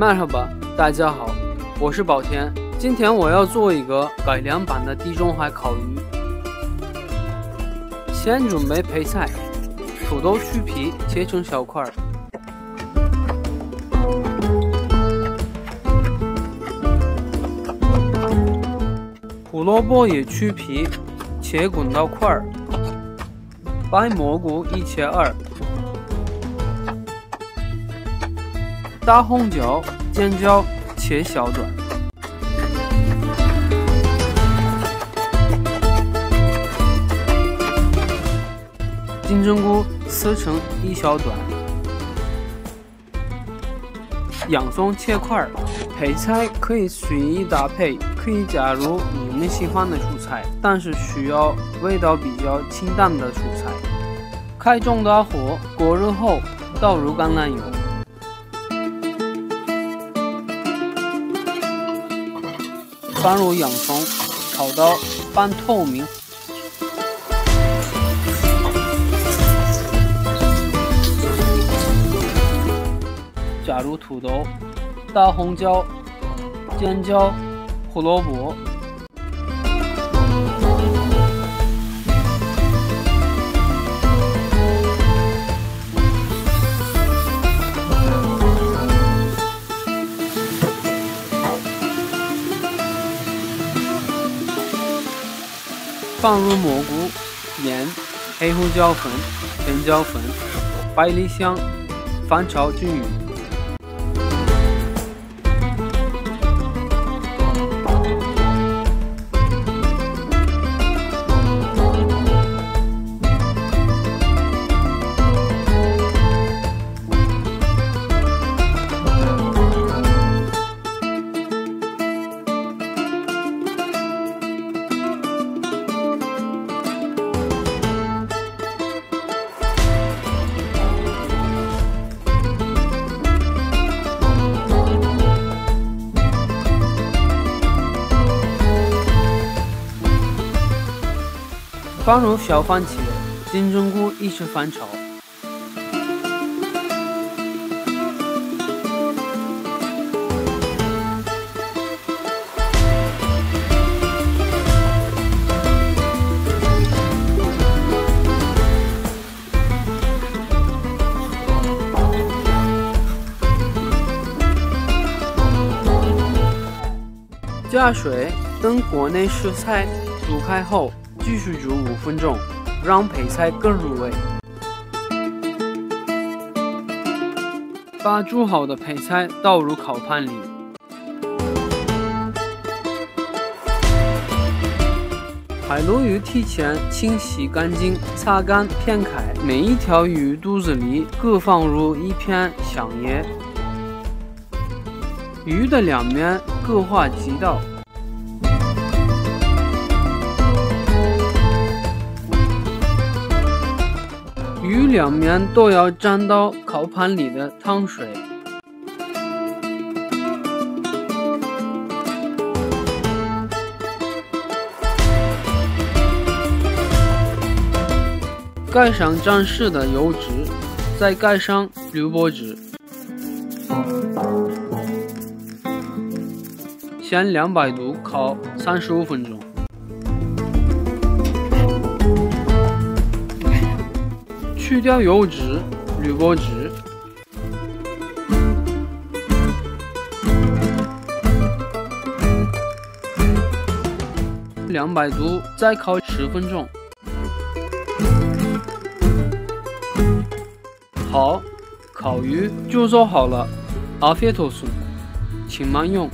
Merhaba， 大家好，我是宝田。今天我要做一个改良版的地中海烤鱼。先准备配菜，土豆去皮切成小块，胡萝卜也去皮切滚刀块，白蘑菇一切二，大红椒、尖椒切小段，金针菇撕成一小段，洋葱切块。配菜可以随意搭配，可以加入你们喜欢的蔬菜，但是需要味道比较清淡的蔬菜。开中大火，锅热后倒入橄榄油，放入洋葱，炒到半透明。加入土豆、大红椒、尖椒、胡萝卜，放入蘑菇、盐、黑胡椒粉、甜椒粉、百里香，翻炒均匀。放入小番茄、金针菇一起翻炒，加水，等锅内食材煮开后，继续煮5分钟，让配菜更入味。把煮好的配菜倒入烤盘里，海鲈鱼提前清洗干净，擦干片开。每一条鱼肚子里各放入1片香叶，鱼的两面各划几刀。鱼两面都要沾到烤盘里的汤水。盖上沾湿的油脂，再盖上铝箔纸。先200度烤35分钟。去掉油脂、铝箔纸，200度再烤10分钟。好，烤鱼就做好了。阿菲托斯，请慢用。